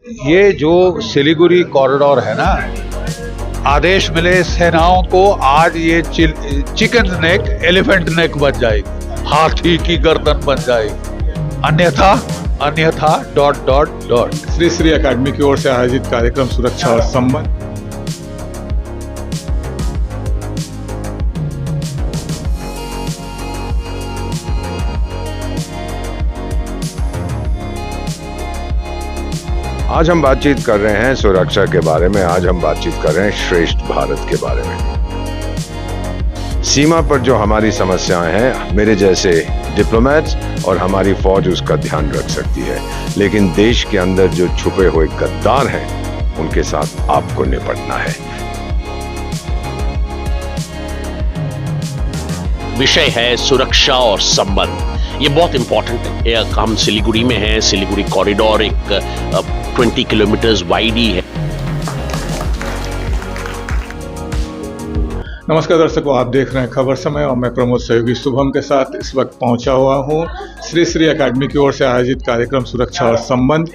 ये जो सिलीगुड़ी कॉरिडोर है ना, आदेश मिले सेनाओं को, आज ये चिकन नेक एलिफेंट नेक बन जाएगी, हाथी की गर्दन बन जाएगी, अन्यथा अन्यथा dot dot dot. Shri Shri अकादमी की ओर से आयोजित कार्यक्रम सुरक्षा और संबंध। आज हम बातचीत कर रहे हैं सुरक्षा के बारे में। आज हम बातचीत कर रहे हैं श्रेष्ठ भारत के बारे में। सीमा पर जो हमारी समस्याएं हैं, मेरे जैसे डिप्लोमेट्स और हमारी फौज उसका ध्यान रख सकती है, लेकिन देश के अंदर जो छुपे हुए गद्दार हैं, उनके साथ आपको निपटना है। विषय है सुरक्षा और संबंध। ये बहुत इंपॉर्टेंट है। हम सिलीगुड़ी में हैं। सिलीगुड़ी कॉरिडोर एक 20 किलोमीटर वाइड ही है। नमस्कार दर्शकों, आप देख रहे हैं खबर समय और मैं प्रमोद सहयोगी शुभम के साथ इस वक्त पहुंचा हुआ हूं श्री श्री अकादमी की ओर से आयोजित कार्यक्रम सुरक्षा और संबंध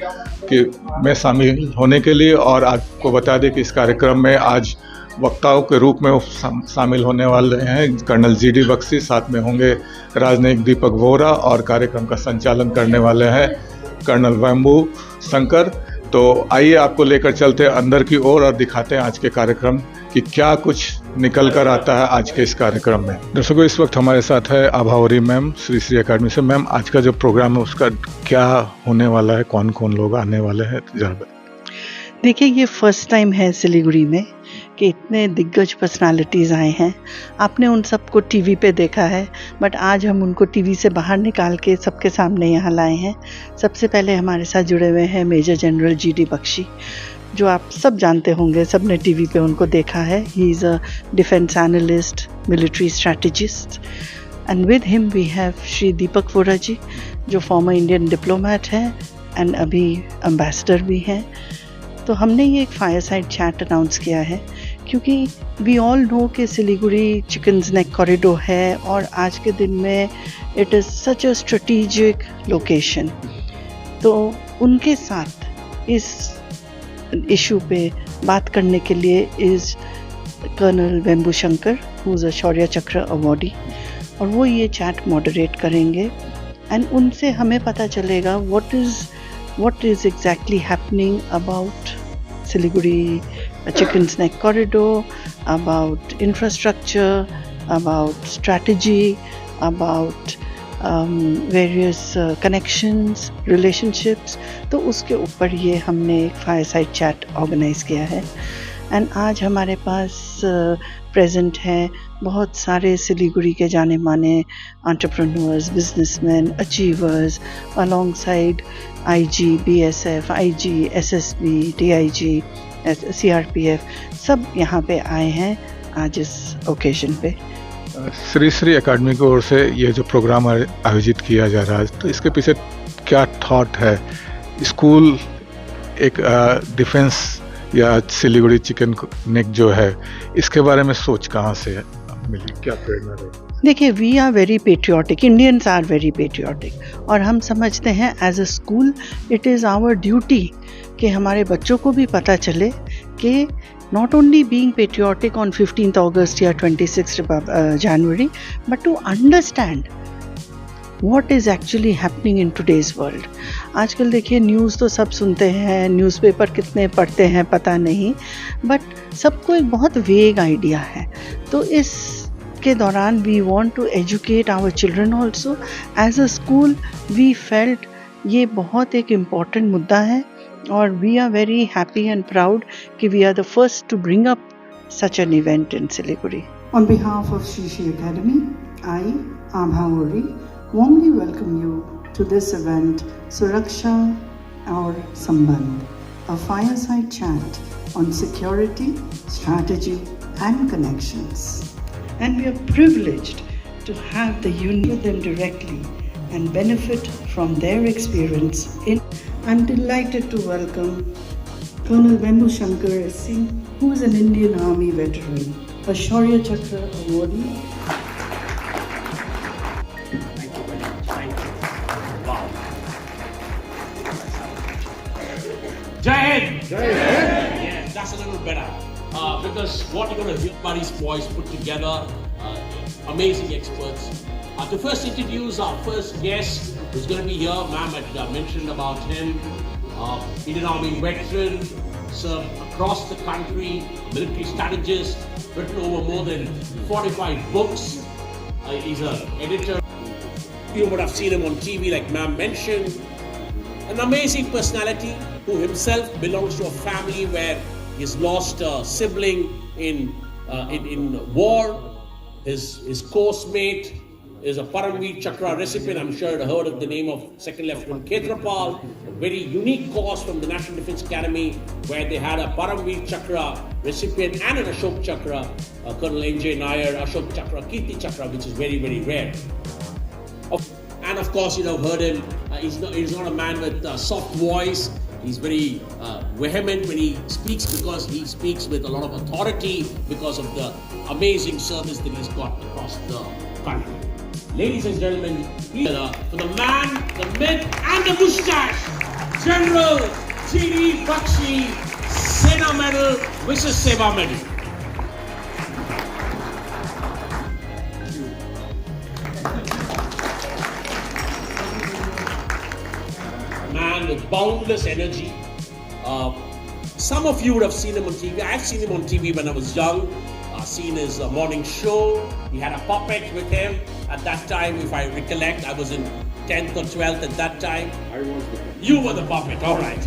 के में शामिल होने के लिए। और आपको बता दें कि इस कार्यक्रम में आज वक्ताओं के रूप में शामिल होने वाले हैं कर्नल जीडी बख्शी, साथ में होंगे राजनयिक दीपक वोरा और कार्यक्रम का संचालन करने वाले हैं कर्नल वेम्बू शंकर। तो आइए आपको लेकर चलते हैं अंदर की ओर और दिखाते हैं आज के कार्यक्रम कि क्या कुछ निकल कर आता है आज के इस कार्यक्रम में। दर्शकों, इस वक्त हमारे साथ है आभावरी मैम श्री श्री अकादमी से। मैम, आज का जो प्रोग्राम है उसका क्या होने वाला है, कौन कौन लोग आने वाले हैं, जरा देखिए, ये फर्स्ट टाइम है सिलीगुड़ी में कि इतने दिग्गज पर्सनालिटीज़ आए हैं। आपने उन सबको टीवी पे देखा है, बट आज हम उनको टीवी से बाहर निकाल के सबके सामने यहाँ लाए हैं। सबसे पहले हमारे साथ जुड़े हुए हैं मेजर जनरल जीडी बख्शी, जो आप सब जानते होंगे, सब ने टीवी पे उनको देखा है। He is a defence analyst, military strategist, and with him we have Shri Deepak Vora ji, जो फॉर्मर इंडियन डिप्लोमेट हैं एंड अभी एम्बेसडर भी हैं। तो हमने ये एक फायरसाइड चैट अनाउंस किया है क्योंकि वी ऑल नो कि सिलीगुड़ी चिकन्स नेक कॉरिडोर है और आज के दिन में it is such a strategic location. तो उनके साथ इस इशू पे बात करने के लिए is colonel Vembu Shankar, who is a Shaurya Chakra awardee, और वो ये चैट मॉडरेट करेंगे एंड उनसे हमें पता चलेगा what is exactly happening about Siliguri Chickens Neck Corridor, about infrastructure, about strategy, about various connections, relationships। तो उसके ऊपर ये हमने एक फायरसाइड चैट ऑर्गेनाइज किया है। एंड आज हमारे पास प्रेजेंट हैं बहुत सारे सिलीगुड़ी के जाने माने entrepreneurs, businessman, achievers, alongside IG, BSF, IG, SSB, DIG, CRPF, सब यहाँ पे आए हैं आज इस ओकेजन पे। श्री श्री अकादमी की ओर से ये जो प्रोग्राम आयोजित किया जा रहा है, तो इसके पीछे क्या थॉट है? स्कूल एक डिफेंस या सिलीगुड़ी चिकन नेक जो है, इसके बारे में सोच कहाँ से मिली, क्या प्रेरणा रही? देखिए, we are very patriotic, Indians are very patriotic, और हम समझते हैं as a school it is our duty कि हमारे बच्चों को भी पता चले कि not only being patriotic on 15th August या 26th January, but to understand what is actually happening in today's world। आजकल देखिए, न्यूज़ तो सब सुनते हैं, न्यूज़पेपर कितने पढ़ते हैं पता नहीं, बट सबको एक बहुत वेग आइडिया है। तो इस के दौरान we want to educate our children also. As a school we felt ये बहुत एक इम्पॉर्टेंट मुद्दा है, और we are very happy and proud कि we are the first to bring up such an event in Siliguri. On behalf of Shri Shri Academy, I, Abhavori, warmly welcome you to this event, Suraksha Aur Sambandh, a fireside chat on security, strategy and connections. And we are privileged to have the union with them directly and benefit from their experience in. I'm delighted to welcome Colonel Vembu Shankar Singh, who is an Indian Army veteran, a Shaurya Chakra awardee. जय Hind! Jai Hind! Yes, that's a little better. Because what you're going to hear about these boys put together, amazing experts. To first introduce our first guest, who's going to be here, ma'am had mentioned about him. Indian Army veteran, served across the country, military strategist, written over more than 45 books. He's an editor. You would have seen him on TV, like ma'am mentioned. An amazing personality who himself belongs to a family where he's lost a sibling in war. His course mate is a Paramveer Chakra recipient. I'm sure you've heard of the name of Second Lieutenant Khetrapal, a very unique course from the National Defence Academy where they had a Paramveer Chakra recipient and an Ashok Chakra, Colonel N.J. Nair, Ashok Chakra, Kirti Chakra, which is very, very rare. And of course, you know, heard him, he's not a man with a soft voice. He's very vehement when he speaks because he speaks with a lot of authority because of the amazing service that he's got across the country. Ladies and gentlemen, for the man, the myth, and the moustache, General G.D. Bakshi, Sena Medal, Vishal Seva Medal. Man with boundless energy. Some of you would have seen him on TV. I've seen him on TV when I was young. Seen his morning show. He had a puppet with him. At that time, if I recollect, I was in 10th or 12th at that time. I was the puppet. You were the puppet, all right.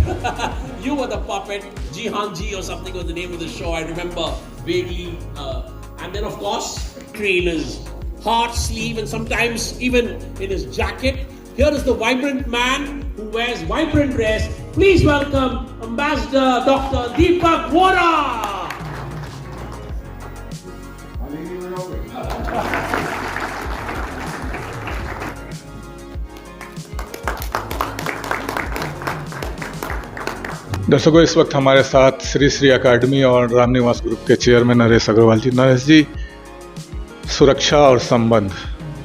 You were the puppet. Jihanji or something was the name of the show. I remember vaguely. And then, of course, in his heart sleeve and sometimes even in his jacket. Here is the vibrant man who wears vibrant dress. Please welcome Ambassador Dr. Deepak Vora. दर्शकों, इस वक्त हमारे साथ श्री श्री अकादमी और Ramniwas group के chairman Naresh Agarwal जी। नरेश जी, सुरक्षा और संबंध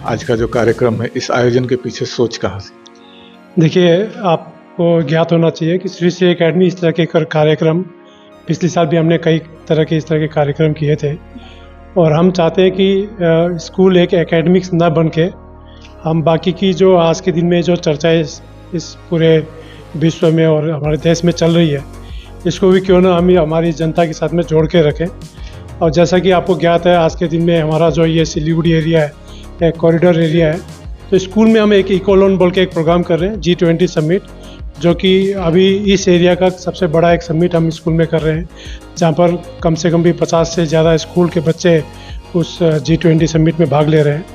आज का जो कार्यक्रम है, इस आयोजन के पीछे सोच कहाँ से? देखिए, आपको ज्ञात होना चाहिए कि श्री श्री अकादमी इस तरह के कार्यक्रम पिछले साल भी हमने कई तरह के इस तरह के कार्यक्रम किए थे और हम चाहते हैं कि स्कूल एक एकेडमिक्स न बन के हम बाकी की जो आज के दिन में जो चर्चा इस पूरे विश्व में और हमारे देश में चल रही है, इसको भी क्यों ना हम हमारी जनता के साथ में जोड़ के रखें। और जैसा कि आपको ज्ञात है, आज के दिन में हमारा जो ये सिलीगुड़ी एरिया है, एक कॉरिडोर एरिया है, तो स्कूल में हम एक इकोलॉन बोल के एक प्रोग्राम कर रहे हैं, G20 समिट, जो कि अभी इस एरिया का सबसे बड़ा एक समिट हम स्कूल में कर रहे हैं, जहाँ पर कम से कम भी 50 से ज़्यादा स्कूल के बच्चे उस G20 समिट में भाग ले रहे हैं।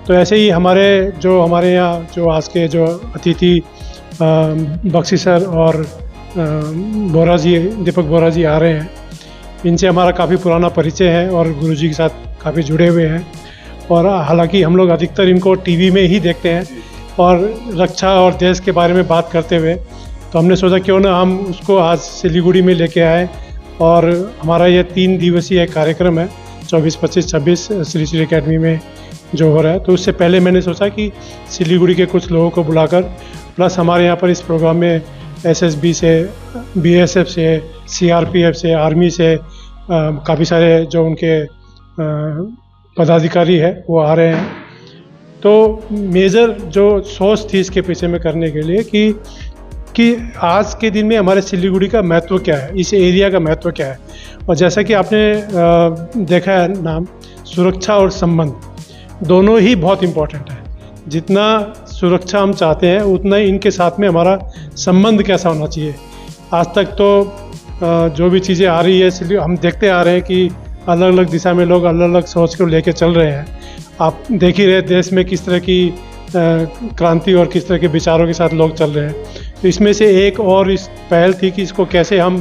तो ऐसे ही हमारे यहाँ जो आज के जो अतिथि बख्शी सर और बोरा जी, दीपक बोरा जी आ रहे हैं, इनसे हमारा काफ़ी पुराना परिचय है और गुरुजी के साथ काफ़ी जुड़े हुए हैं। और हालांकि हम लोग अधिकतर इनको टीवी में ही देखते हैं और रक्षा और देश के बारे में बात करते हुए, तो हमने सोचा क्यों ना हम उसको आज सिलीगुड़ी में लेके आए। और हमारा ये 3 दिवसीय कार्यक्रम है, 24, 25, 26 श्री श्री अकादमी में जो हो रहा है। तो उससे पहले मैंने सोचा कि सिलीगुड़ी के कुछ लोगों को बुलाकर, प्लस हमारे यहाँ पर इस प्रोग्राम में SSB से, BSF से, CRPF से, आर्मी से काफ़ी सारे जो उनके पदाधिकारी है वो आ रहे हैं। तो मेजर जो सोच थी इसके पीछे में करने के लिए कि आज के दिन में हमारे सिलीगुड़ी का महत्व क्या है, इस एरिया का महत्व क्या है। और जैसा कि आपने देखा है नाम, सुरक्षा और संबंध दोनों ही बहुत इम्पोर्टेंट है। जितना सुरक्षा हम चाहते हैं उतना ही इनके साथ में हमारा संबंध कैसा होना चाहिए। आज तक तो जो भी चीज़ें आ रही है, इसलिए हम देखते आ रहे हैं कि अलग अलग दिशा में लोग अलग अलग सोच को लेके चल रहे हैं। आप देख ही रहे देश में किस तरह की क्रांति और किस तरह के विचारों के साथ लोग चल रहे हैं। तो इसमें से एक और इस पहल थी कि इसको कैसे हम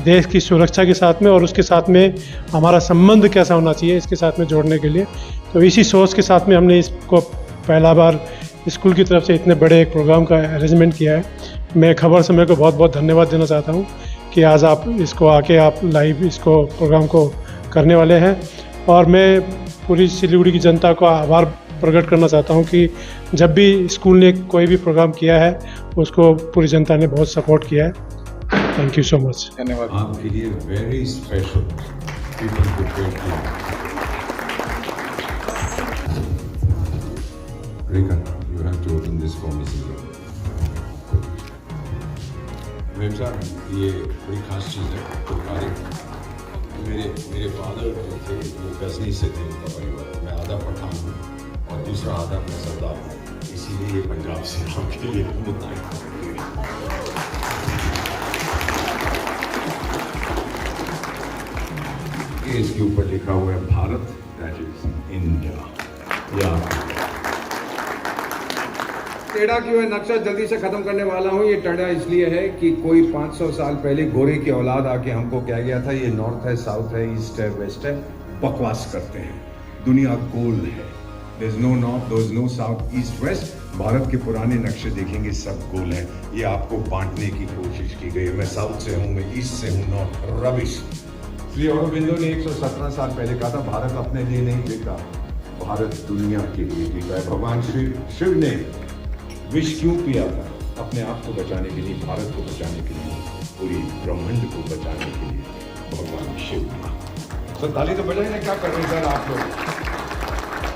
देश की सुरक्षा के साथ में और उसके साथ में हमारा संबंध कैसा होना चाहिए, इसके साथ में जोड़ने के लिए। तो इसी सोच के साथ में हमने इसको पहला बार स्कूल की तरफ से इतने बड़े एक प्रोग्राम का अरेंजमेंट किया है। मैं खबर समय को बहुत बहुत धन्यवाद देना चाहता हूँ कि आज आप इसको आके आप लाइव इसको प्रोग्राम को करने वाले हैं। और मैं पूरी सिलीगुड़ी की जनता को आभार प्रकट करना चाहता हूँ कि जब भी स्कूल ने कोई भी प्रोग्राम किया है उसको पूरी जनता ने बहुत सपोर्ट किया है। Thank you so much. धन्यवाद। आपके लिए very special people prepare to Rika, you have to open this for me. मेम साहब, ये बड़ी खास चीज़ है। तो मेरे फादर जो थे वो गजनी से थे, उनका परिवार। मैं आधा पठान हूँ और दूसरा आधा मैं सरदार हूँ, इसीलिए ये पंजाब से आपके लिए बताएं। इसके ऊपर लिखा हुआ है भारत, दैट इज इंडिया। या टेढ़ा क्यों है नक्शा जल्दी से खत्म करने वाला हूँ। ये टेढ़ा इसलिए है कि कोई 500 साल पहले गोरे की औलाद आके हमको कह गया था ये नॉर्थ है, साउथ है, ईस्ट है, वेस्ट है, बकवास करते हैं। दुनिया गोल है, there is no north, there is no south, east, west. Bharat के पुराने नक्शे देखेंगे सब गोल है। ये आपको बांटने की कोशिश की गई है। मैं साउथ से हूँ, मैं ईस्ट से हूँ, नॉर्थ, रबिश। श्री अरबिंदो ने 117 साल पहले कहा था भारत अपने लिए नहीं जीता, भारत दुनिया के लिए जीता है। भगवान श्री शिव ने विष क्यों किया था? अपने आप को बचाने के लिए, भारत को बचाने के लिए, पूरी ब्रह्मांड को बचाने के लिए भगवान शिव ने। तो ताली तो बजाई ना, क्या कर रहे हैं सर आप लोग?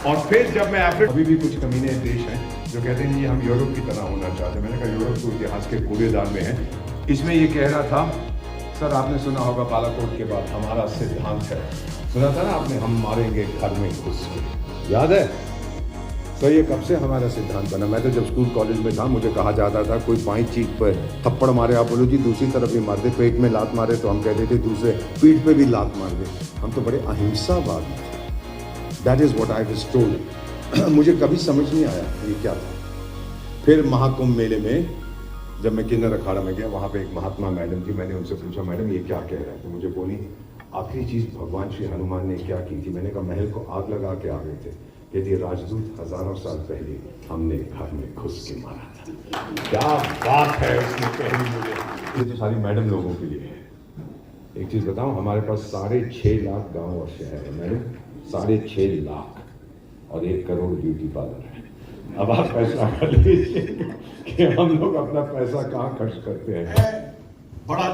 और फिर जब मैं अफ्रीका, अभी भी कुछ कमीने देश हैं जो कहते हैं जी हम यूरोप की तरह होना चाहते हैं। मैंने कहा यूरोप तो इतिहास के कूड़ेदान में है। इसमें ये कह रहा था, सर आपने सुना होगा बालाकोट के बाद हमारा सिद्धांत है, सुना था ना आपने, हम मारेंगे घर में घुस के, याद है? तो ये कब से हमारा सिद्धांत बना? मैं तो जब स्कूल कॉलेज में था मुझे कहा जाता था कोई बाईं चीख पर थप्पड़ मारे, आप बोलो जी दूसरी तरफ भी मार दे, पेट में लात मारे तो हम कहते थे दूसरे पीठ पे भी लात मार दे। हम तो बड़े अहिंसावादी थे। That is what I was told. मुझे कभी समझ नहीं आया ये क्या था। फिर महाकुंभ मेले में जब मैं किन्नर अखाड़ा में गया, वहाँ पे एक महात्मा मैडम थी। मैंने उनसे पूछा मैडम ये क्या कह रहे हैं? तो मुझे बोली आखिरी चीज़ भगवान श्री हनुमान ने क्या की थी? मैंने कहा महल को आग लगा के आ गए थे। यदि राजदूत हजारों साल पहले हमने घर में घुस के मारा था। क्या बात है उसने कही मुझे। ये तो सारी मैडम लोगों के लिए है। एक चीज बताऊं, हमारे पास 6.5 लाख गांव और शहर है मैडम, 6.5 लाख, और 1 करोड़ ब्यूटी पार्लर है। अब आप फैसला कर लीजिए कि हम लोग अपना पैसा कहाँ खर्च करते हैं। बड़ा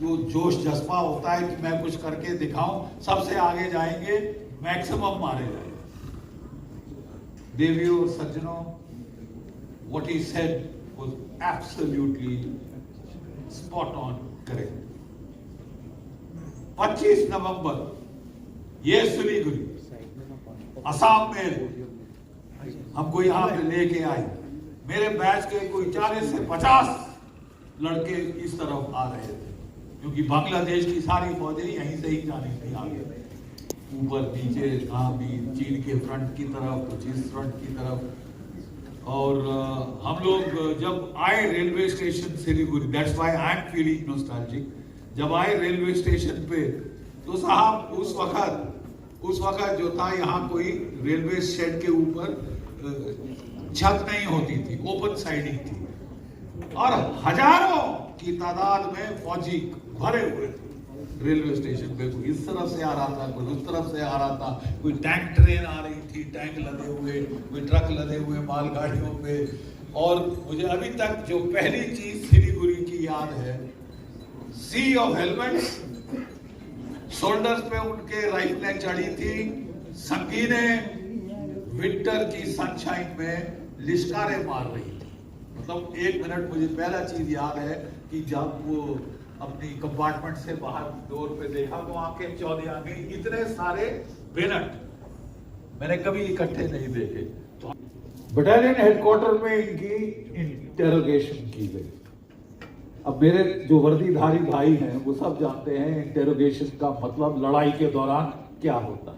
जो जोश जज्बा होता है कि मैं कुछ करके दिखाऊं, सबसे आगे जाएंगे, मैक्सिमम मारे जाएंगे। देवियों और सज्जनों, what he said was absolutely spot on correct। 25 नवंबर ये सिलीगुड़ी असम में हमको यहाँ पे लेके आए। मेरे बैच के कोई 40 से 50 लड़के इस तरफ आ रहे थे, क्योंकि बांग्लादेश की सारी फौजें यहीं से ही जाने थी आगे, ऊपर नीचे कहाँ भी, चीन के फ्रंट की तरफ, कुछ इस फ्रंट की तरफ। और हम लोग जब आए railway station Siliguri, that's why I am feeling nostalgic, जब आए रेलवे स्टेशन पे तो साहब उस वक्त जो था यहाँ कोई रेलवे शेड के ऊपर छत नहीं होती थी, ओपन साइडिंग थी, और हजारों की तादाद में फौजी भरे हुए थे रेलवे स्टेशन पे। कोई इस तरफ से आ रहा था, कोई उस तरफ से आ रहा था, कोई टैंक ट्रेन आ रही थी, टैंक लदे हुए, कोई ट्रक लदे हुए मालगाड़ियों पे। और मुझे अभी तक जो पहली चीज सिलीगुड़ी की याद है, सी ऑफ हेलमेट्स, शोल्डर्स पे उनके राइफलें चढ़ी थी, संगीने विंटर की सनशाइन में लिश्कारे मार रही थी। मतलब 1 मिनट मुझे पहला चीज याद है कि जब वो अपनी कंपार्टमेंट से बाहर डोर पे देखा तो आंखें चौधी आ गई। इतने सारे बेनट मैंने कभी इकट्ठे नहीं देखे। तो बटालियन हेडक्वार्टर में इनकी इंटेरोगेशन की गई। अब मेरे जो वर्दीधारी भाई हैं वो सब जानते हैं इंटेरोगेशन का मतलब लड़ाई के दौरान क्या होता है।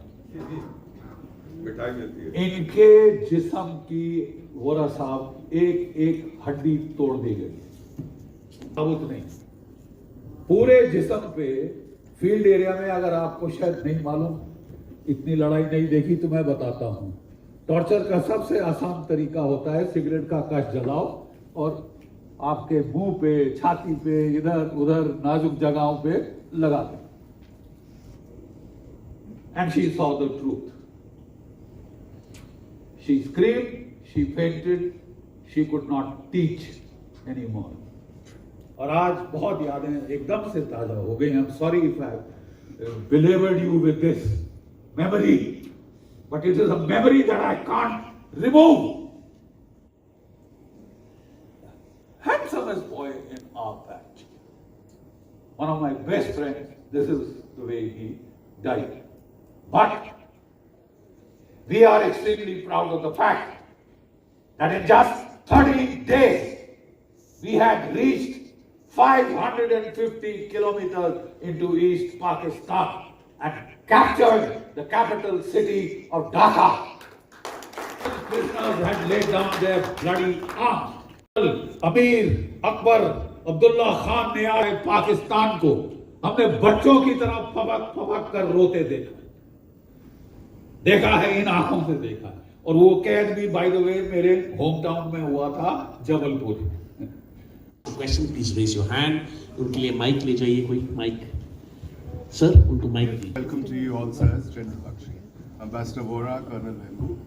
इनके जिस्म की वोरा साहब एक हड्डी तोड़ दी गई, सबूत नहीं। पूरे जिस्म पे फील्ड एरिया में, अगर आपको शायद नहीं मालूम, इतनी लड़ाई नहीं देखी तो मैं बताता हूँ। टॉर्चर का सबसे आसान तरीका होता है सिगरेट का कश जलाओ और आपके मुंह पे, छाती पे, इधर उधर नाजुक जगहों पे लगा दो। And she saw the truth. She screamed, she fainted, she could not teach anymore. और आज बहुत यादें एकदम से ताजा हो गई। I am sorry if I bewildered you with this memory, but it is a memory that I can't remove. Handsomest boy in our batch, one of my best friends, this is the way he died. But we are extremely proud of the fact that in just 30 days, we had reached 550 kilometers into East Pakistan and captured the capital city of Dhaka. Prisoners had laid down their bloody arms. अमीर अकबर अब्दुल्ला खान ने आए पाकिस्तान को हमने बच्चों की तरह फपक फपक कर रोते देखा है, इन आंखों से देखा। और वो कैद भी बाय द वे मेरे होम टाउन में हुआ था, Jabalpur. Question please raise your hand. उनके लिए माइक ले जाइए, कोई माइक सर, उनको माइक दी। Welcome to you all, sir, as General Bakshi, Ambassador Vora, Colonel Vembu.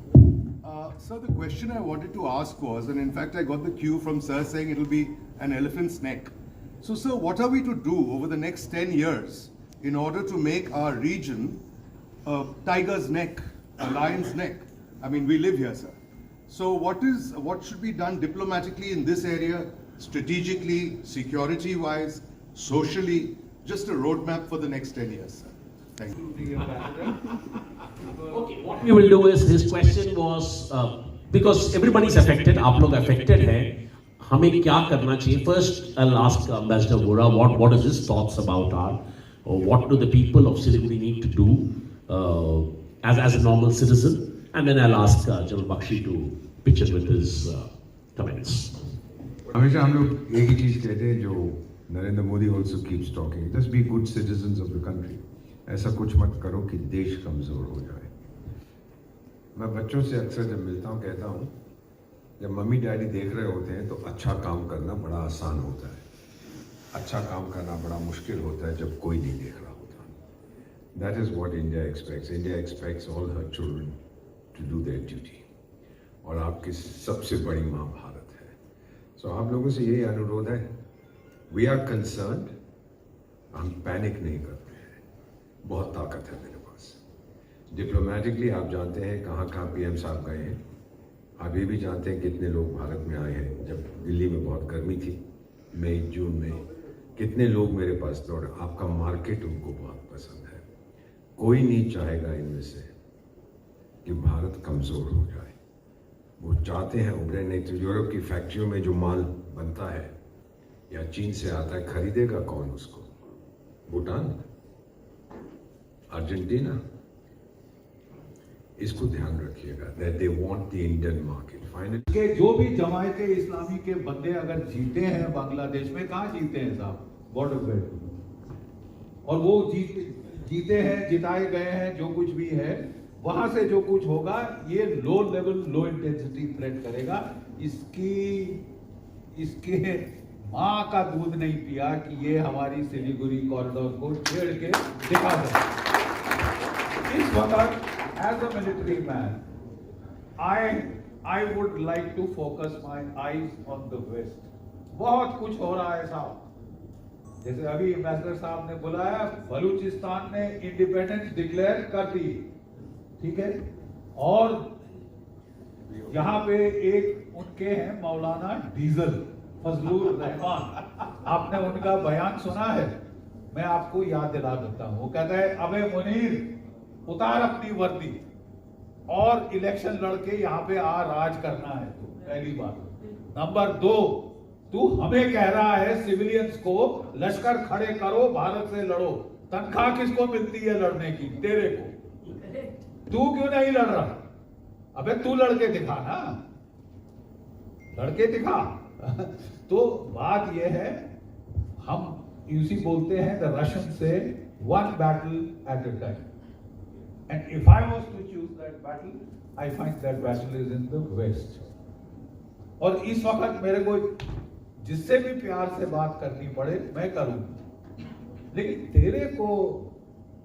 Sir, the question I wanted to ask was, and in fact I got the cue from sir saying it will be an elephant's neck. So sir, what are we to do over the next 10 years in order to make our region a tiger's neck, a lion's neck? I mean, we live here, sir. So what should be done diplomatically in this area, strategically, security-wise, socially? Just a roadmap for the next 10 years, sir. Thank you. Okay, what we will do is, his question was, because everybody is affected, आप लोग affected हैं, हमें क्या करना चाहिए? First, I'll ask Ambassador Vora what is his thoughts about what do the people of Siliguri need to do as a normal citizen, and then I'll ask General Bakshi to pitch in with his comments. हमेशा हम लोग एक ही चीज कहते हैं जो Narendra Modi also keeps talking, just be good citizens of the country. ऐसा कुछ मत करो कि देश कमजोर हो जाए। मैं बच्चों से अक्सर जब मिलता हूँ कहता हूँ, जब मम्मी डैडी देख रहे होते हैं तो अच्छा काम करना बड़ा आसान होता है, अच्छा काम करना बड़ा मुश्किल होता है जब कोई नहीं देख रहा होता। That is what India expects. India expects all her children to do their duty. और आपकी सबसे बड़ी माँ भारत है। So आप लोगों से यही अनुरोध है, We are concerned, हम पैनिक नहीं करते हैं, बहुत ताकत है मेरे पास। डिप्लोमेटिकली आप जानते हैं कहाँ पीएम साहब गए हैं, आप ये भी जानते हैं कितने लोग भारत में आए हैं। जब दिल्ली में बहुत गर्मी थी, मई जून में कितने लोग मेरे पास दौड़े। आपका मार्केट उनको बहुत पसंद है। कोई नहीं चाहेगा इनमें से कि भारत कमज़ोर हो जाए। वो चाहते हैं उभरे। नहीं तो यूरोप की फैक्ट्रियों में जो माल बनता है या चीन से आता है, खरीदेगा कौन उसको? भूटान, अर्जेंटीना। इसको ध्यान रखिएगा that they want the Indian market. Finally, के जो भी जमायते इस्लामी के बंदे अगर जीते हैं बांग्लादेश में, कहाँ जीते हैं साहब? बॉर्डर पे। और वो जीते हैं, जिताए गए हैं, जो कुछ भी है वहां से जो कुछ होगा, ये low level low intensity threat करेगा। इसके माँ का दूध नहीं पिया कि ये हमारी सिलीगुड़ी कॉरिडोर को छेड़ के दिखा दे। इस वक्त as a military man, I would like to focus my eyes on the west. बहुत कुछ हो रहा है साहब। जैसे अभी एम्बेसडर साहब ने बुलाया, बलूचिस्तान ने इंडिपेंडेंस डिक्लेयर कर दी, ठीक है। और यहाँ पे एक उनके हैं मौलाना डीजल फजलुर रहमान, आपने उनका बयान सुना है? मैं आपको याद दिला देता हूँ। वो कहता है, अबे मुनीर उतार अपनी वर्दी और इलेक्शन लड़के यहाँ पे आ राज करना है। तो पहली बात। नंबर 2, तू हमें कह रहा है सिविलियंस को लश्कर खड़े करो, भारत से लड़ो। तनख्वाह किसको मिलती है लड़ने की? तेरे को। तू क्यों नहीं लड़ रहा? अबे तू लड़के दिखा ना, लड़के दिखा। तो बात यह है, हम यूसी बोलते हैं द रशियन से one battle at a time. And if I was to choose that battle, I find that battle is in the west. और इस वक्त मेरे को जिससे भी प्यार से बात करनी पड़े मैं करूंगा, लेकिन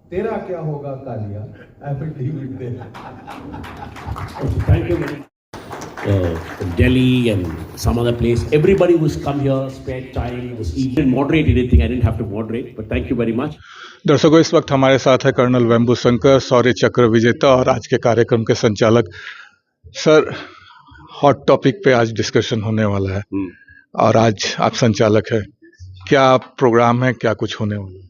तेरा क्या होगा Kaliya? I will leave it there. Thank you. Delhi and some other place. Everybody who's come here, spared time, was eating. Didn't moderate anything. I didn't have to moderate, but thank you very much. दर्शकों, इस वक्त हमारे साथ है colonel Vembu Shankar, शौर्य चक्र विजेता और आज के कार्यक्रम के संचालक। सर, हॉट टॉपिक पे आज डिस्कशन होने वाला है और आज आप संचालक हैं। क्या प्रोग्राम है, क्या कुछ होने वाला है?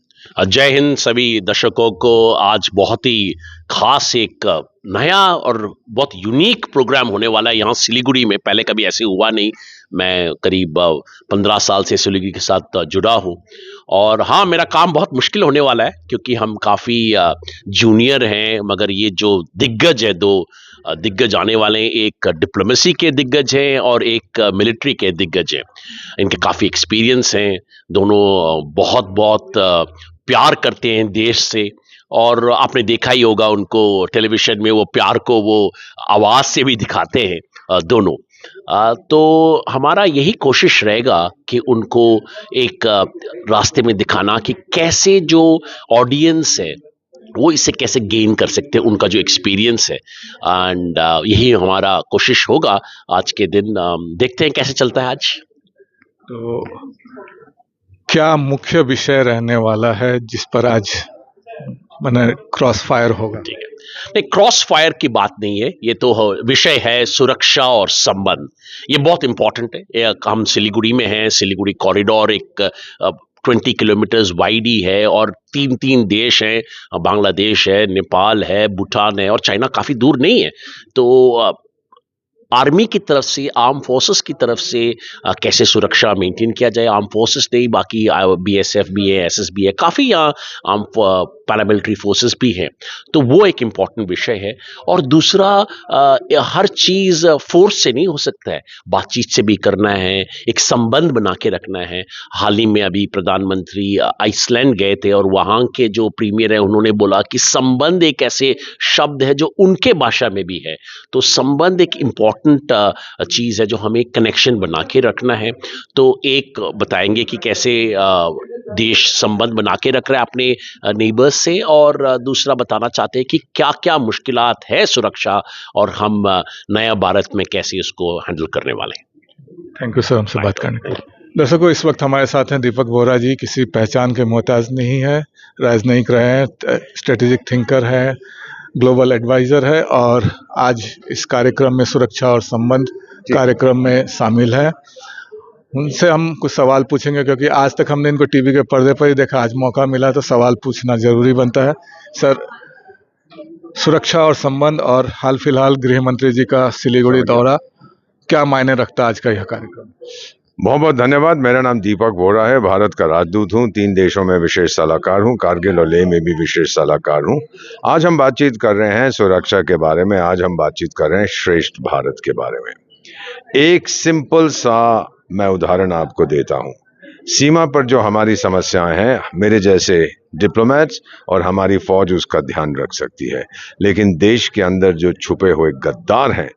जय हिंद सभी दर्शकों को। आज बहुत ही खास एक नया और बहुत यूनिक प्रोग्राम होने वाला है यहाँ सिलीगुड़ी में। पहले कभी ऐसे हुआ नहीं। मैं करीब 15 साल से सिलीगुड़ी के साथ जुड़ा हूँ और हाँ, मेरा काम बहुत मुश्किल होने वाला है क्योंकि हम काफ़ी जूनियर हैं, मगर ये जो दिग्गज है, दो दिग्गज आने वाले हैं, एक डिप्लोमेसी के दिग्गज हैं और एक मिलिट्री के दिग्गज हैं। इनके काफ़ी एक्सपीरियंस हैं, दोनों बहुत बहुत प्यार करते हैं देश से और आपने देखा ही होगा उनको टेलीविजन में, वो प्यार को वो आवाज़ से भी दिखाते हैं दोनों। तो हमारा यही कोशिश रहेगा कि उनको एक रास्ते में दिखाना कि कैसे जो ऑडियंस है वो इससे कैसे गेन कर सकते हैं, उनका जो एक्सपीरियंस है। एंड यही हमारा कोशिश होगा आज के दिन। देखते हैं कैसे चलता है आज। तो क्या मुख्य विषय रहने वाला है जिस पर आज मैंने क्रॉस फायर होगा? ठीक है, नहीं, क्रॉस फायर की बात नहीं है, ये तो विषय है सुरक्षा और संबंध। ये बहुत इंपॉर्टेंट है। हम सिलीगुड़ी में हैं, सिलीगुड़ी कॉरिडोर एक 20 किलोमीटर्स वाइड ही है और 3 देश हैं, बांग्लादेश है, नेपाल है, भूटान है और चाइना काफ़ी दूर नहीं है। तो आर्मी की तरफ से, आर्म फोर्सेस की तरफ से कैसे सुरक्षा मेंटेन किया जाए। आर्म फोर्सेस नहीं, बाकी BSF भी है, SS भी है, काफ़ी यहाँ आर्म पैरामिलिट्री फोर्सेस भी हैं। तो वो एक इम्पॉर्टेंट विषय है। और दूसरा, हर चीज़ फोर्स से नहीं हो सकता है, बातचीत से भी करना है, एक संबंध बना के रखना है। हाल ही में अभी प्रधानमंत्री आइसलैंड गए थे और वहाँ के जो प्रीमियर है उन्होंने बोला कि संबंध एक ऐसे शब्द है जो उनके भाषा में भी है। तो संबंध एक इम्पॉर्टेंट चीज़ है जो हमें कनेक्शन बना के रखना है। तो एक बताएंगे कि कैसे देश संबंध बना के रख रहा है अपने नेबर्स से, और दूसरा बताना चाहते हैं कि क्या क्या मुश्किलात है सुरक्षा और हम नया भारत में कैसे इसको हैंडल करने वाले हैं। थैंक यू सर, हमसे बात करने के लिए। दर्शकों, इस वक्त हमारे साथ हैं दीपक बोहरा जी। किसी पहचान के मोहताज नहीं है, राजनयिक रहे हैं, स्ट्रेटेजिक थिंकर है, ग्लोबल एडवाइज़र है और आज इस कार्यक्रम में सुरक्षा और संबंध कार्यक्रम में शामिल है। उनसे हम कुछ सवाल पूछेंगे क्योंकि आज तक हमने इनको टीवी के पर्दे पर ही देखा, आज मौका मिला तो सवाल पूछना जरूरी बनता है। सर, सुरक्षा और संबंध और हाल फिलहाल गृह मंत्री जी का सिलीगुड़ी दौरा, क्या मायने रखता है आज का यह कार्यक्रम? बहुत बहुत धन्यवाद। मेरा नाम दीपक बोहरा है, भारत का राजदूत हूँ, 3 देशों में विशेष सलाहकार हूँ, कारगिल और लेह में भी विशेष सलाहकार हूँ। आज हम बातचीत कर रहे हैं सुरक्षा के बारे में, आज हम बातचीत कर रहे हैं श्रेष्ठ भारत के बारे में। एक सिंपल सा मैं उदाहरण आपको देता हूँ। सीमा पर जो हमारी समस्याएं हैं, मेरे जैसे डिप्लोमेट्स और हमारी फौज उसका ध्यान रख सकती है, लेकिन देश के अंदर जो छुपे हुए गद्दार हैं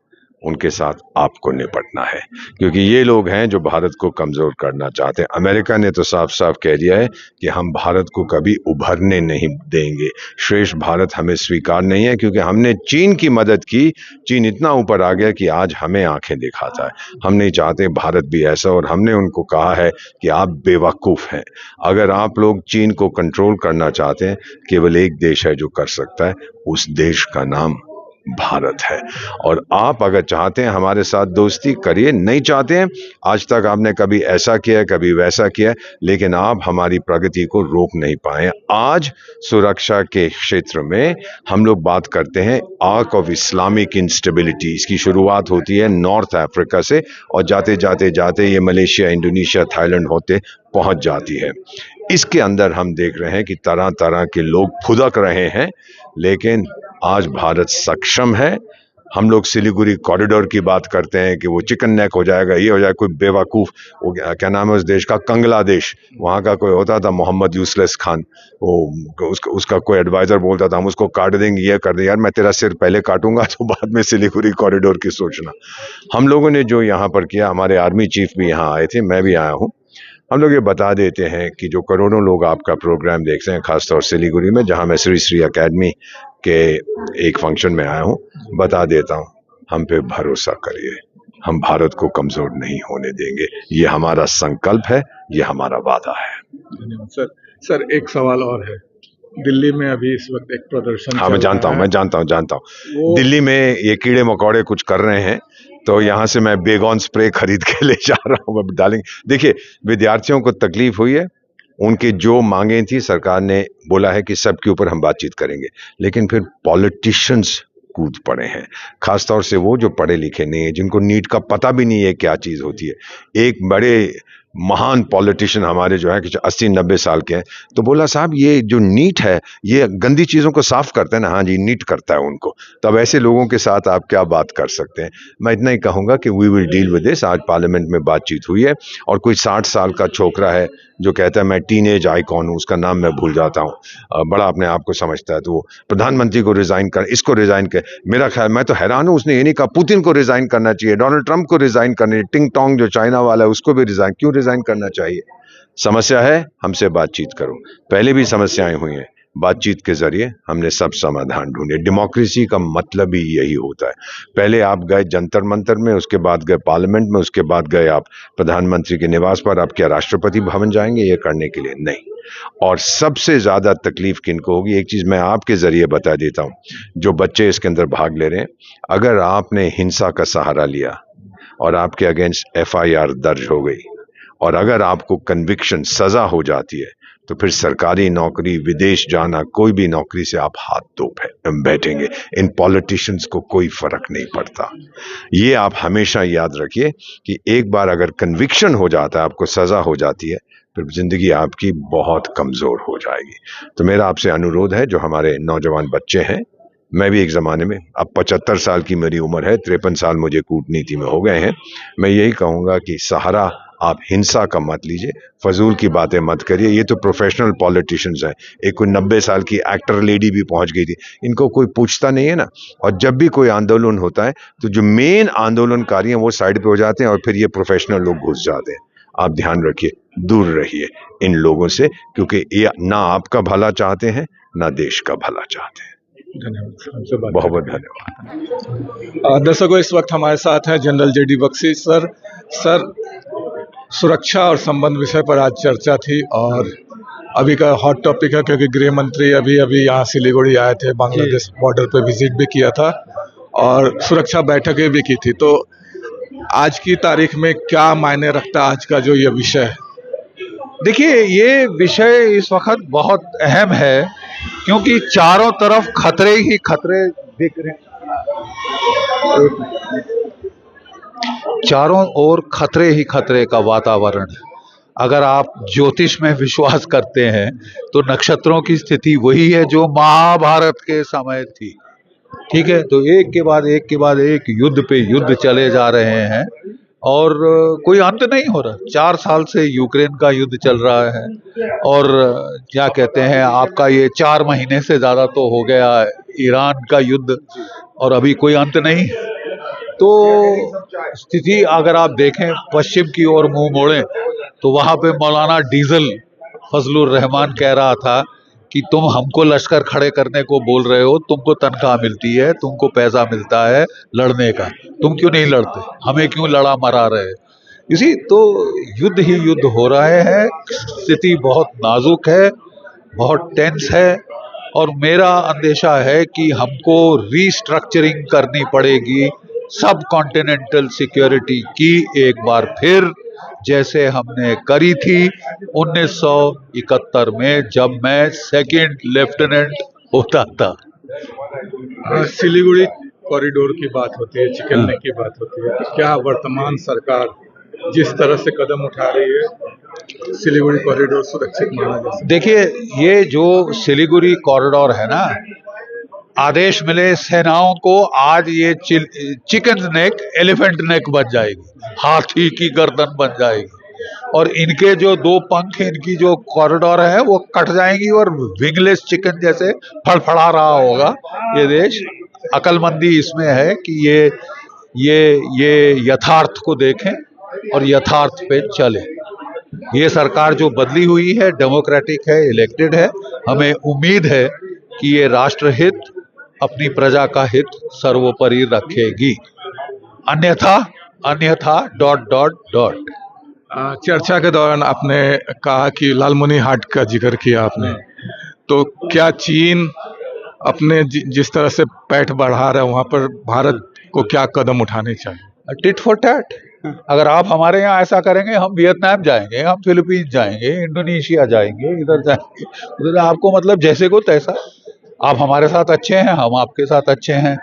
उनके साथ आपको निपटना है, क्योंकि ये लोग हैं जो भारत को कमज़ोर करना चाहते हैं। अमेरिका ने तो साफ साफ कह दिया है कि हम भारत को कभी उभरने नहीं देंगे। श्रेष्ठ भारत हमें स्वीकार नहीं है, क्योंकि हमने चीन की मदद की, चीन इतना ऊपर आ गया कि आज हमें आंखें दिखाता है। हम नहीं चाहते भारत भी ऐसा, और हमने उनको कहा है कि आप बेवकूफ़ हैं। अगर आप लोग चीन को कंट्रोल करना चाहते हैं, केवल एक देश है जो कर सकता है, उस देश का नाम भारत है। और आप अगर चाहते हैं हमारे साथ दोस्ती करिए, नहीं चाहते हैं, आज तक आपने कभी ऐसा किया, कभी वैसा किया, लेकिन आप हमारी प्रगति को रोक नहीं पाए। आज सुरक्षा के क्षेत्र में हम लोग बात करते हैं आर्क ऑफ इस्लामिक इंस्टेबिलिटी। इसकी शुरुआत होती है नॉर्थ अफ्रीका से और जाते जाते जाते ये मलेशिया, इंडोनेशिया, थाईलैंड होते पहुंच जाती है। इसके अंदर हम देख रहे हैं कि तरह तरह के लोग फुदक रहे हैं, लेकिन आज भारत सक्षम है। हम लोग सिलीगुड़ी कॉरिडोर की बात करते हैं कि वो चिकन नेक हो जाएगा, ये हो जाएगा। कोई बेवकूफ़, वो क्या नाम है उस देश का, कंगलादेश, वहाँ का कोई होता था मोहम्मद यूसुफ खान, वो उसका कोई एडवाइज़र बोलता था हम उसको काट देंगे, ये कर देंगे। यार मैं तेरा सिर पहले काटूंगा तो बाद में सिलीगुड़ी कॉरिडोर की सोचना। हम लोगों ने जो यहाँ पर किया, हमारे आर्मी चीफ भी यहाँ आए थे, मैं भी आया हूँ। हम लोग ये बता देते हैं कि जो करोड़ों लोग आपका प्रोग्राम देखते हैं, खासतौर सिलीगुड़ी में, जहाँ मैं श्री श्री एकेडमी के एक फंक्शन में आया हूँ, बता देता हूँ, हम पे भरोसा करिए। हम भारत को कमजोर नहीं होने देंगे। ये हमारा संकल्प है, ये हमारा वादा है। धन्यवाद सर। सर एक सवाल और है, दिल्ली में अभी इस वक्त एक प्रदर्शन हाँ, मैं जानता हूँ, जानता हूँ। दिल्ली में ये कीड़े मकोड़े कुछ कर रहे हैं, तो यहाँ से मैं बेगॉन स्प्रे खरीद के ले जा रहा हूँ, अब डालेंगे। देखिए, विद्यार्थियों को तकलीफ हुई है, उनकी जो मांगें थी सरकार ने बोला है कि सबके ऊपर हम बातचीत करेंगे, लेकिन फिर पॉलिटिशियंस कूद पड़े हैं, खासतौर से वो जो पढ़े लिखे नहीं है, जिनको नीट का पता भी नहीं है क्या चीज होती है। एक बड़े महान पॉलिटिशियन हमारे जो है कि 80-90 साल के हैं, तो बोला साहब ये जो नीट है ये गंदी चीज़ों को साफ करता है ना। हाँ जी, नीट करता है उनको। तब ऐसे लोगों के साथ आप क्या बात कर सकते हैं। मैं इतना ही कहूँगा कि we will deal with this. आज पार्लियामेंट में बातचीत हुई है और कोई 60 साल का छोकरा है जो कहता है मैं टीनेज आइकॉन हूँ, उसका नाम मैं भूल जाता हूँ, बड़ा अपने आप को समझता है, तो वो प्रधानमंत्री को रिजाइन कर, इसको रिजाइन कर। मेरा ख्याल, मैं तो हैरान हूँ, उसने ये नहीं कहा पुतिन को रिजाइन करना चाहिए, डोनाल्ड ट्रंप को रिजाइन करना चाहिए, टिंग टोंग जो चाइना वाला है उसको भी रिजाइन, क्यों रिजाइन करना चाहिए। समस्या है, हमसे बातचीत करो। पहले भी समस्याएं हुई हैं, बातचीत के जरिए हमने सब समाधान ढूंढे। डेमोक्रेसी का मतलब ही यही होता है। पहले आप गए जंतर मंतर में, उसके बाद गए पार्लियामेंट में, उसके बाद गए आप प्रधानमंत्री के निवास पर। आप क्या राष्ट्रपति भवन जाएंगे ये करने के लिए? नहीं। और सबसे ज्यादा तकलीफ किनको होगी, एक चीज मैं आपके जरिए बता देता हूं, जो बच्चे इसके अंदर भाग ले रहे हैं, अगर आपने हिंसा का सहारा लिया और आपके अगेंस्ट FIR दर्ज हो गई और अगर आपको कन्विक्शन, सजा हो जाती है, तो फिर सरकारी नौकरी, विदेश जाना, कोई भी नौकरी से आप हाथ धो बैठेंगे। इन पॉलिटिशियंस को कोई फर्क नहीं पड़ता। ये आप हमेशा याद रखिए कि एक बार अगर कन्विक्शन हो जाता है, आपको सजा हो जाती है, फिर जिंदगी आपकी बहुत कमजोर हो जाएगी। तो मेरा आपसे अनुरोध है, जो हमारे नौजवान बच्चे हैं, मैं भी एक ज़माने में, अब 75 साल की मेरी उम्र है, 53 साल मुझे कूटनीति में हो गए हैं, मैं यही कहूँगा कि सहारा आप हिंसा का मत लीजिए, फजूल की बातें मत करिए। ये तो प्रोफेशनल पॉलिटिशियंस हैं। एक कोई 90 साल की एक्टर लेडी भी पहुंच गई थी, इनको कोई पूछता नहीं है ना। और जब भी कोई आंदोलन होता है तो जो मेन आंदोलनकारी हैं वो साइड पे हो जाते हैं और फिर ये प्रोफेशनल लोग घुस जाते हैं। आप ध्यान रखिए, दूर रहिए इन लोगों से, क्योंकि ये ना आपका भला चाहते हैं ना देश का भला चाहते हैं। धन्यवाद, बहुत बहुत धन्यवाद। दर्शकों, इस वक्त हमारे साथ हैं general JD Bakshi sir. Sir, सुरक्षा और संबंध विषय पर आज चर्चा थी और अभी का हॉट टॉपिक है, क्योंकि गृह मंत्री अभी यहाँ सिलीगुड़ी आए थे, बांग्लादेश बॉर्डर पे विजिट भी किया था और सुरक्षा बैठकें भी की थी। तो आज की तारीख में क्या मायने रखता है आज का जो ये विषय है? देखिए, ये विषय इस वक्त बहुत अहम है, क्योंकि चारों तरफ खतरे ही खतरे दिख रहे हैं। चारों ओर खतरे ही खतरे का वातावरण है। अगर आप ज्योतिष में विश्वास करते हैं तो नक्षत्रों की स्थिति वही है जो महाभारत के समय थी। ठीक है, तो एक के बाद एक के बाद एक युद्ध पे युद्ध चले जा रहे हैं और कोई अंत नहीं हो रहा। 4 साल से यूक्रेन का युद्ध चल रहा है और क्या कहते हैं, आपका ये 4 महीने से ज़्यादा तो हो गया ईरान का युद्ध, और अभी कोई अंत नहीं। तो स्थिति अगर आप देखें, पश्चिम की ओर मुंह मोड़ें तो वहाँ पे मौलाना डीजल फजलुर रहमान कह रहा था कि तुम हमको लश्कर खड़े करने को बोल रहे हो, तुमको तनख्वाह मिलती है, तुमको पैसा मिलता है लड़ने का, तुम क्यों नहीं लड़ते, हमें क्यों लड़ा मरा रहे। इसी तो युद्ध ही युद्ध हो रहे हैं। स्थिति बहुत नाजुक है, बहुत टेंस है और मेरा अंदेशा है कि हमको रीस्ट्रक्चरिंग करनी पड़ेगी सब कॉन्टिनेंटल सिक्योरिटी की एक बार फिर, जैसे हमने करी थी 1971 में जब मैं 2nd लेफ्टिनेंट होता था। सिलीगुड़ी कॉरिडोर की बात होती है, चिकन नेक की बात होती है, क्या वर्तमान सरकार जिस तरह से कदम उठा रही है सिलीगुड़ी कॉरिडोर सुरक्षित माना जा सकता है? देखिए, ये जो सिलीगुड़ी कॉरिडोर है ना, आदेश मिले सेनाओं को, आज ये चिकन नेक एलिफेंट नेक बन जाएगी, हाथी की गर्दन बन जाएगी और इनके जो 2 पंख, इनकी जो कॉरिडोर है वो कट जाएंगी और विंगलेस चिकन जैसे फड़फड़ा रहा होगा ये देश। अकलमंदी इसमें है कि ये यथार्थ को देखें और यथार्थ पे चले। ये सरकार जो बदली हुई है डेमोक्रेटिक है, इलेक्टेड है, हमें उम्मीद है कि ये राष्ट्रहित, अपनी प्रजा का हित सर्वोपरि रखेगी। अन्यथा अन्यथा ... चर्चा के दौरान आपने कहा कि लालमुनी हाट का जिक्र किया आपने, तो क्या चीन अपने जिस तरह से पैठ बढ़ा रहा है वहाँ पर भारत को क्या कदम उठाने चाहिए? Tit for tat. अगर आप हमारे यहाँ ऐसा करेंगे, हम वियतनाम जाएंगे, हम फिलीपींस जाएंगे, इंडोनेशिया जाएंगे, इधर जाएंगे उधर, आपको मतलब जैसे को तैसा। आप हमारे साथ अच्छे हैं, हम आपके साथ अच्छे हैं।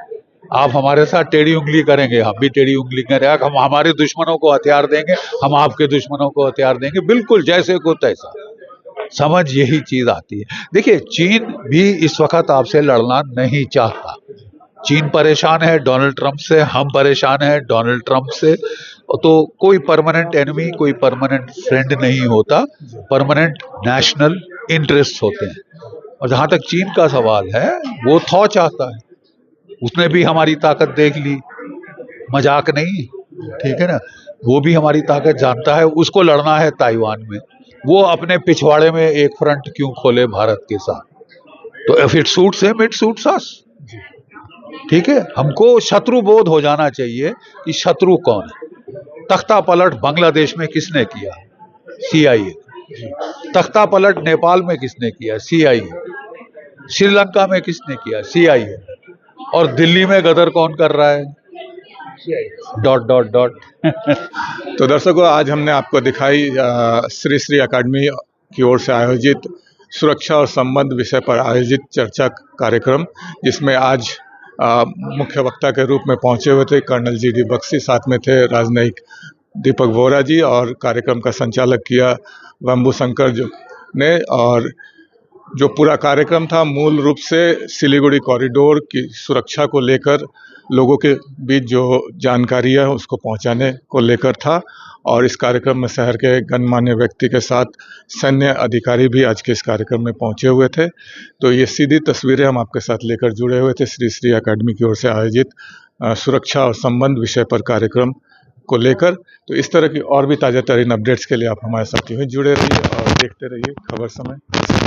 आप हमारे साथ टेढ़ी उंगली करेंगे, हम भी टेढ़ी उंगली करेंगे। हम हमारे दुश्मनों को हथियार देंगे, हम आपके दुश्मनों को हथियार देंगे, बिल्कुल जैसे को तैसा। समझ यही चीज आती है। देखिए, चीन भी इस वक्त आपसे लड़ना नहीं चाहता। चीन परेशान है डोनाल्ड ट्रंप से, हम परेशान है डोनाल्ड ट्रंप से। तो कोई परमानेंट एनिमी, कोई परमानेंट फ्रेंड नहीं होता, परमानेंट नेशनल इंटरेस्ट होते हैं। और जहां तक चीन का सवाल है, वो थौ चाहता है, उसने भी हमारी ताकत देख ली, मजाक नहीं, ठीक है ना। वो भी हमारी ताकत जानता है, उसको लड़ना है ताइवान में। वो अपने पिछवाड़े में एक फ्रंट क्यों खोले भारत के साथ? तो if it suits him, it suits us, ठीक है। हमको शत्रु बोध हो जाना चाहिए कि शत्रु कौन है। तख्ता पलट बांग्लादेश में किसने किया? CIA। तख्ता पलट नेपाल में किसने किया? CIA। श्रीलंका में किसने किया? CIA। और दिल्ली में गदर कौन कर रहा है? ... तो दर्शकों, आज हमने आपको दिखाई श्री श्री अकादमी की ओर से आयोजित सुरक्षा और संबंध विषय पर आयोजित चर्चा कार्यक्रम, जिसमें आज मुख्य वक्ता के रूप में पहुंचे हुए थे कर्नल GD बख्शी, साथ में थे राजनयिक दीपक वोरा जी, और कार्यक्रम का संचालक किया वंबू शंकर जो ने। और जो पूरा कार्यक्रम था मूल रूप से सिलीगुड़ी कॉरिडोर की सुरक्षा को लेकर लोगों के बीच जो जानकारी है उसको पहुंचाने को लेकर था। और इस कार्यक्रम में शहर के गणमान्य व्यक्ति के साथ सैन्य अधिकारी भी आज के इस कार्यक्रम में पहुंचे हुए थे। तो ये सीधी तस्वीरें हम आपके साथ लेकर जुड़े हुए थे श्री श्री अकादमी की ओर से आयोजित सुरक्षा और संबंध विषय पर कार्यक्रम को लेकर। तो इस तरह की और भी ताज़ा तरीन अपडेट्स के लिए आप हमारे साथ यूं ही जुड़े रहिए और देखते रहिए खबर समय।